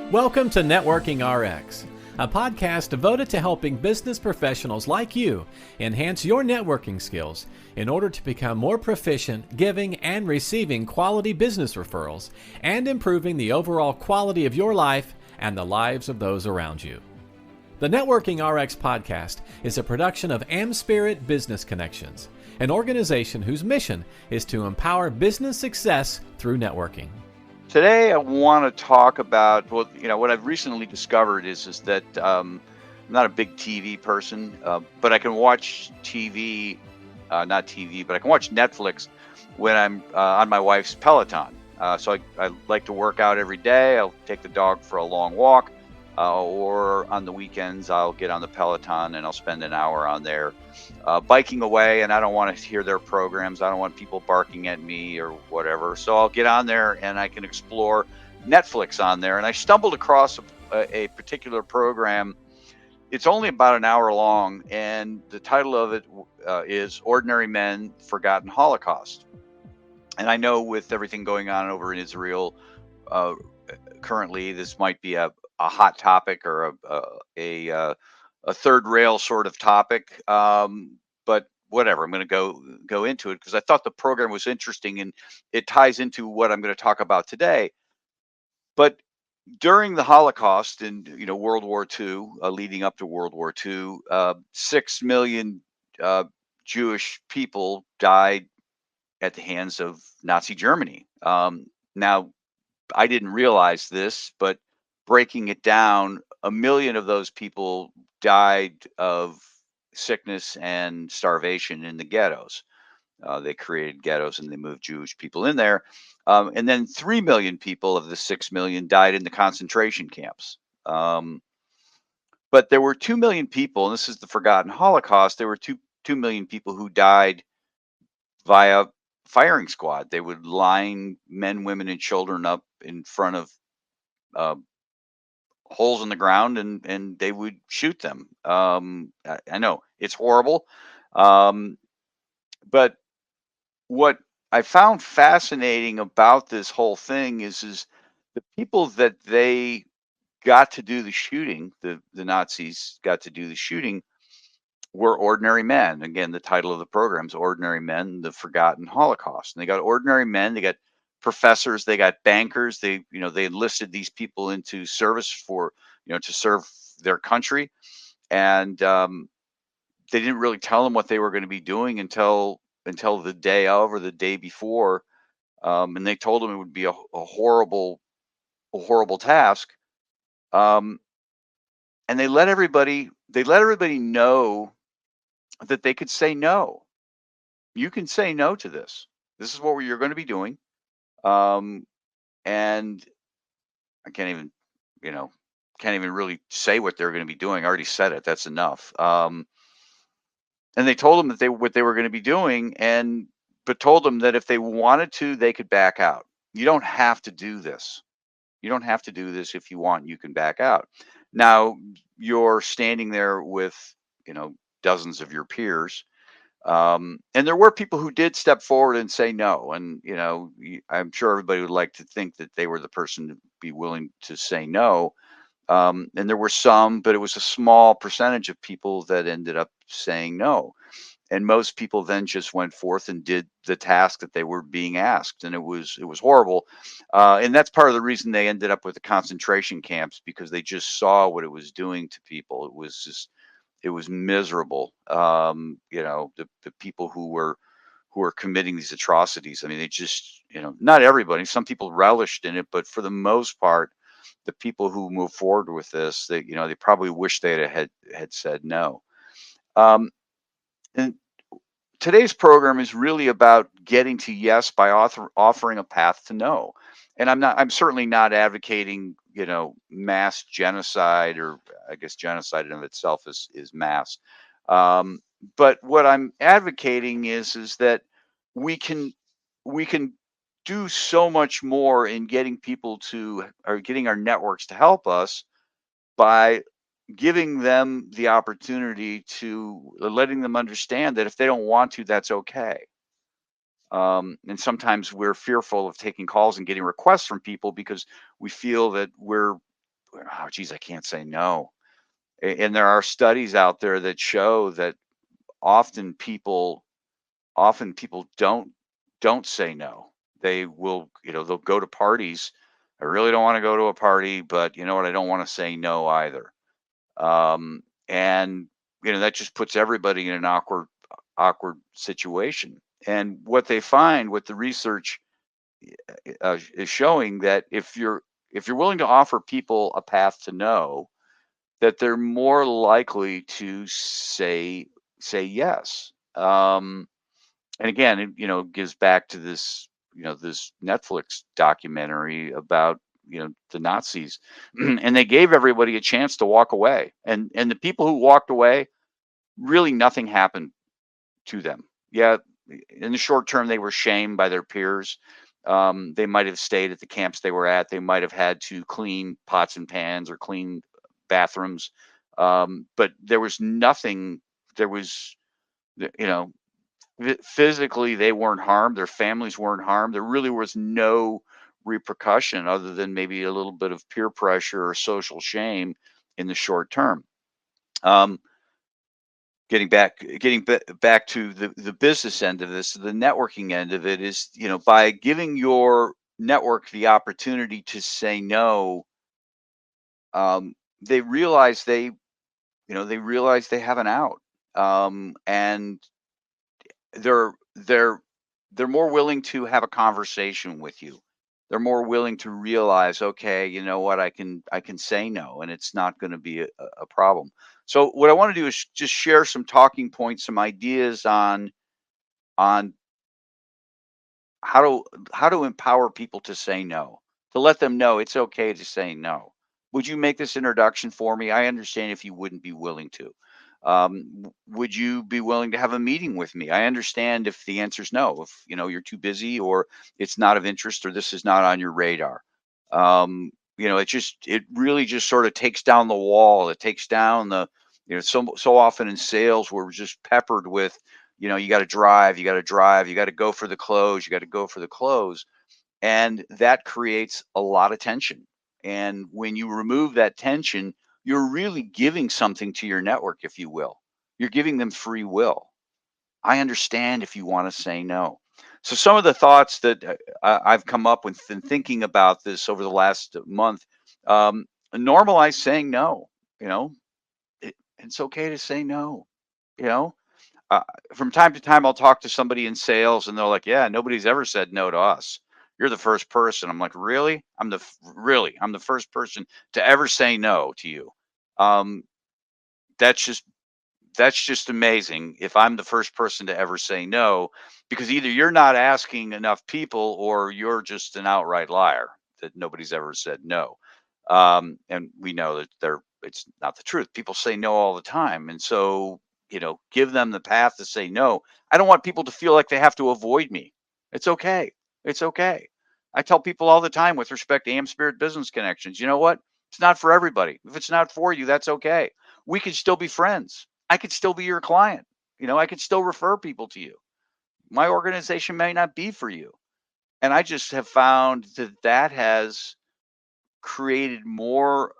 Welcome to Networking RX, a podcast devoted to helping business professionals like you enhance your networking skills in order to become more proficient giving and receiving quality business referrals and improving the overall quality of your life and the lives of those around you. The Networking RX podcast is a production of AmSpirit Business Connections, an organization whose mission is to empower business success through networking. Today, I want to talk about what I've recently discovered is that I'm not a big TV person, but I can watch TV, not TV, but I can watch Netflix when I'm on my wife's Peloton. So I like to work out every day. I'll take the dog for a long walk, or on the weekends I'll get on the Peloton and I'll spend an hour on there biking away. And I don't want to hear their programs. I don't want people barking at me or whatever. So I'll get on there and I can explore Netflix on there. And I stumbled across a particular program. It's only about an hour long, and the title of it is Ordinary Men, Forgotten Holocaust. And I know with everything going on over in Israel currently, this might be a hot topic or a third rail sort of topic, but whatever. I'm going to go into it because I thought the program was interesting and it ties into what I'm going to talk about today. But during the Holocaust and World War II, leading up to World War II, 6 million Jewish people died at the hands of Nazi Germany. Now, I didn't realize this, but breaking it down, 1 million of those people died of sickness and starvation in the ghettos. They created ghettos and they moved Jewish people in there. And then 3 million people of the 6 million died in the concentration camps. But there were 2 million people, and this is the forgotten Holocaust, there were 2 million people who died via firing squad. They would line men, women, and children up in front of holes in the ground and they would shoot them. I know it's horrible. But what I found fascinating about this whole thing is the people that they got to do the shooting, the Nazis got to do the shooting, were ordinary men. Again, the title of the program is Ordinary Men, the Forgotten Holocaust. And they got ordinary men, they got professors, they got bankers, they enlisted these people into service for, to serve their country. And they didn't really tell them what they were going to be doing until the day of or the day before. And they told them it would be a horrible task. And they let everybody know that they could say no. You can say no to this. This is what you're going to be doing. And I can't even really say what they're going to be doing. I already said it. That's enough. And they told them that what they were going to be doing, but told them that if they wanted to, they could back out. You don't have to do this. You don't have to do this. If you want, you can back out. Now you're standing there with, dozens of your peers. And there were people who did step forward and say no. And, I'm sure everybody would like to think that they were the person to be willing to say no. And there were some, but it was a small percentage of people that ended up saying no. And most people then just went forth and did the task that they were being asked. And it was horrible. And that's part of the reason they ended up with the concentration camps, because they just saw what it was doing to people. It was miserable. The people who were committing these atrocities. I mean, they just, not everybody, some people relished in it, but for the most part, the people who moved forward with this, they probably wish they had said no. And today's program is really about getting to yes by offering a path to no. And I'm certainly not advocating, mass genocide, or I guess genocide in of itself is mass. But what I'm advocating is that we can do so much more in getting getting our networks to help us by giving them the opportunity to letting them understand that if they don't want to, that's okay. And sometimes we're fearful of taking calls and getting requests from people because we feel that we're oh, geez, I can't say no. And there are studies out there that show that often people don't say no. They will, they'll go to parties. I really don't want to go to a party, but you know what? I don't want to say no either. And that just puts everybody in an awkward situation. And what they find, what the research is showing, that if you're willing to offer people a path to no, that they're more likely to say yes. And again, it gives back to this Netflix documentary about the Nazis, and they gave everybody a chance to walk away, and the people who walked away, really nothing happened to them. Yeah, in the short term, they were shamed by their peers. They might have stayed at the camps they were at. They might have had to clean pots and pans or clean bathrooms, but there was nothing. There was, you know, physically they weren't harmed. Their families weren't harmed. There really was no repercussion other than maybe a little bit of peer pressure or social shame in the short term. Um, getting back to the business end of this, the networking end of it is, by giving your network the opportunity to say no, they realize they have an out, and they're they're more willing to have a conversation with you. They're more willing to realize, okay, you know what, I can say no, and it's not going to be a problem. So what I want to do is just share some talking points, some ideas on how to how to empower people to say no, to let them know it's okay to say no. Would you make this introduction for me? I understand if you wouldn't be willing to. Would you be willing to have a meeting with me? I understand if the answer is no, if you're too busy, or it's not of interest, or this is not on your radar. It really just sort of takes down the wall. It takes down so often in sales we're just peppered with, you got to drive, you got to drive, you got to go for the close, you got to go for the close. And that creates a lot of tension. And when you remove that tension, you're really giving something to your network, if you will. You're giving them free will. I understand if you want to say no. So, some of the thoughts that I've come up with in thinking about this over the last month, normalize saying no. You know, it's okay to say no. You know, uh, from time to time, I'll talk to somebody in sales, and they're like, "Yeah, nobody's ever said no to us. You're the first person." I'm like, "Really? I'm the first person to ever say no to you." Um, that's just that's just amazing. If I'm the first person to ever say no, because either you're not asking enough people, or you're just an outright liar that nobody's ever said no. And we know that it's not the truth. People say no all the time. And so, give them the path to say no. I don't want people to feel like they have to avoid me. It's okay. It's okay. I tell people all the time with respect to AmSpirit Business Connections, you know what? It's not for everybody. If it's not for you, that's okay. We can still be friends. I could still be your client. I could still refer people to you. My organization may not be for you. And I just have found that has created more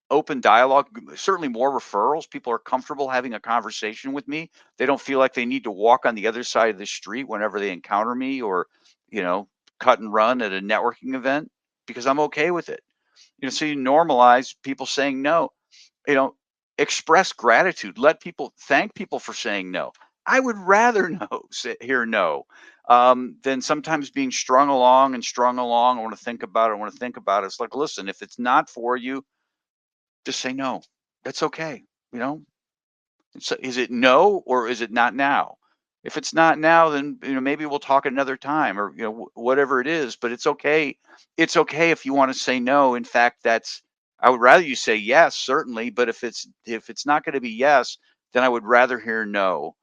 open dialogue, certainly more referrals. People are comfortable having a conversation with me. They don't feel like they need to walk on the other side of the street whenever they encounter me, or, you know, cut and run at a networking event, because I'm okay with it. So you normalize people saying no, you know, express gratitude, let people thank people for saying no. I would rather hear no, than sometimes being strung along and strung along. I want to think about it. I want to think about it. It's like, listen, if it's not for you, just say no. That's okay. You know, so is it no, or is it not now? If it's not now, then maybe we'll talk another time, or whatever it is. But it's okay. It's okay if you want to say no. In fact, I would rather you say yes, certainly. But if it's not going to be yes, then I would rather hear no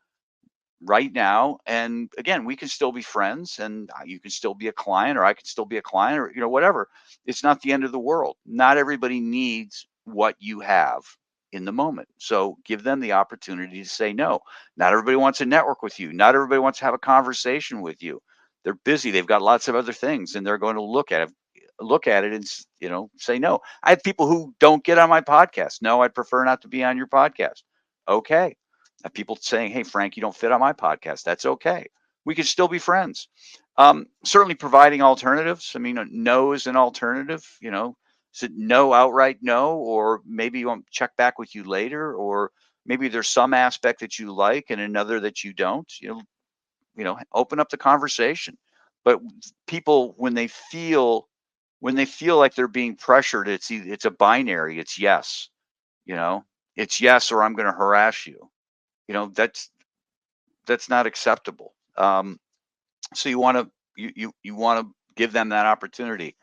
right now. And again, we can still be friends, and you can still be a client, or I can still be a client, or whatever. It's not the end of the world. Not everybody needs what you have in the moment, so give them the opportunity to say no. Not everybody wants to network with you. Not everybody wants to have a conversation with you. They're busy, they've got lots of other things, and they're going to look at it. look at it and say no. I have people who don't get on my podcast. No, I'd prefer not to be on your podcast. Okay. I have people saying, hey, Frank, you don't fit on my podcast. That's okay. We can still be friends. Certainly providing alternatives. I mean, a no is an alternative. Is it no, outright no, or maybe you want to check back with you later, or maybe there's some aspect that you like and another that you don't. Open up the conversation. But people, when they feel like they're being pressured, it's a binary. It's yes. It's yes, or I'm going to harass you. That's not acceptable. So you want to you want to give them that opportunity.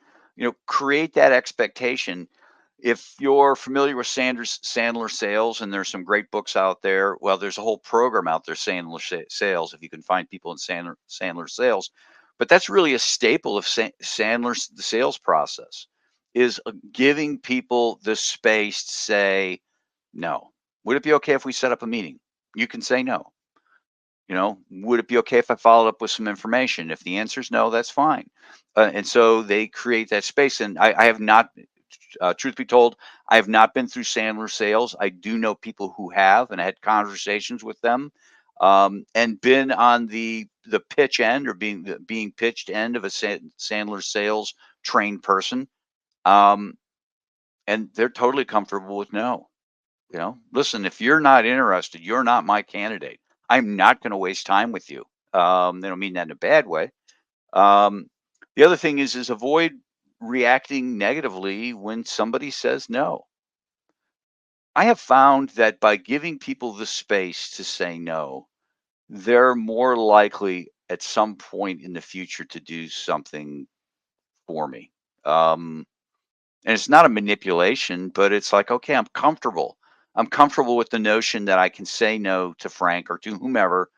Create that expectation. If you're familiar with Sandler Sales, and there's some great books out there, well, there's a whole program out there, Sandler Sales, if you can find people in Sandler Sales. But that's really a staple of Sandler's the sales process, is giving people the space to say no. Would it be okay if we set up a meeting? You can say no. Would it be okay if I followed up with some information? If the answer is no, that's fine. And so they create that space. And I have not, truth be told, I have not been through Sandler Sales. I do know people who have, and I had conversations with them, and been on the pitch end, or being pitched end of a Sandler Sales trained person. And they're totally comfortable with no. Listen, if you're not interested, you're not my candidate. I'm not going to waste time with you. They don't mean that in a bad way. The other thing is avoid reacting negatively when somebody says no. I have found that by giving people the space to say no, they're more likely at some point in the future to do something for me. And it's not a manipulation, but it's like, okay, I'm comfortable. I'm comfortable with the notion that I can say no to Frank or to whomever,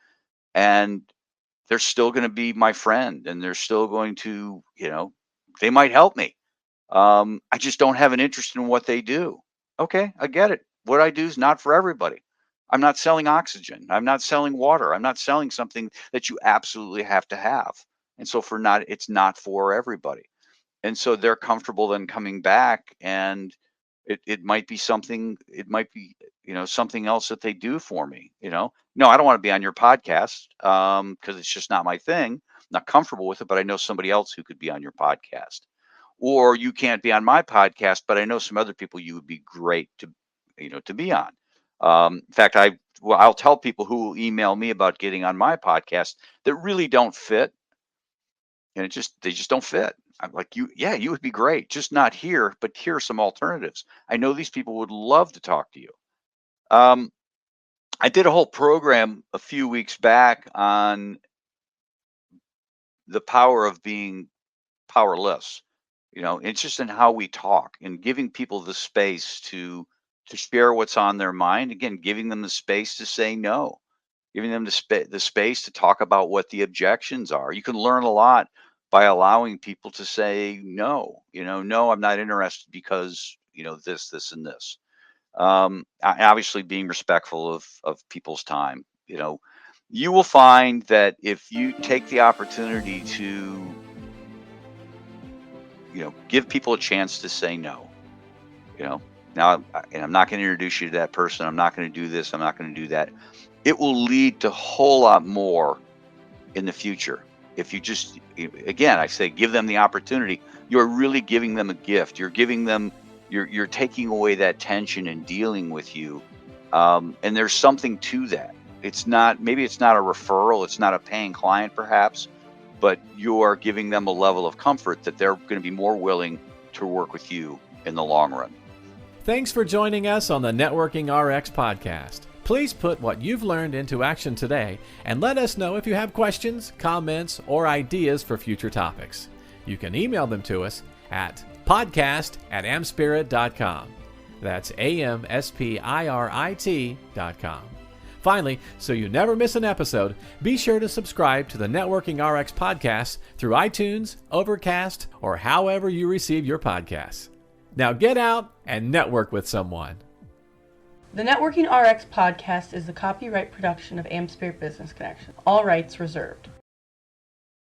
and they're still going to be my friend, and they're still going to, they might help me. I just don't have an interest in what they do. Okay, I get it. What I do is not for everybody. I'm not selling oxygen. I'm not selling water. I'm not selling something that you absolutely have to have. And so it's not for everybody. And so they're comfortable then coming back, and it might be something, something else that they do for me. No, I don't want to be on your podcast, because it's just not my thing. I'm not comfortable with it, but I know somebody else who could be on your podcast. Or you can't be on my podcast, but I know some other people you would be great to be on. In fact, I'll tell people who will email me about getting on my podcast that really don't fit, and they just don't fit. I'm like, you would be great, just not here, but here are some alternatives. I know these people would love to talk to you. I did a whole program a few weeks back on the power of being powerless. It's just in how we talk, and giving people the space to share what's on their mind. Again, giving them the space to say no, giving them the space to talk about what the objections are. You can learn a lot by allowing people to say no. No, I'm not interested because this and this. Obviously being respectful of people's time. You will find that if you take the opportunity to give people a chance to say no. Now, and I'm not going to introduce you to that person. I'm not going to do this. I'm not going to do that. It will lead to a whole lot more in the future. If you just, again, I say, give them the opportunity. You're really giving them a gift. You're giving them, you're taking away that tension and dealing with you. And there's something to that. Maybe it's not a referral. It's not a paying client perhaps, but you are giving them a level of comfort that they're going to be more willing to work with you in the long run. Thanks for joining us on the Networking RX podcast. Please put what you've learned into action today, and let us know if you have questions, comments, or ideas for future topics. You can email them to us at podcast@amspirit.com. That's AmSpirit.com. Finally, so you never miss an episode, be sure to subscribe to the Networking RX podcast through iTunes, Overcast, or however you receive your podcasts. Now get out and network with someone. The Networking RX podcast is the copyright production of AmSpirit Business Connection. All rights reserved.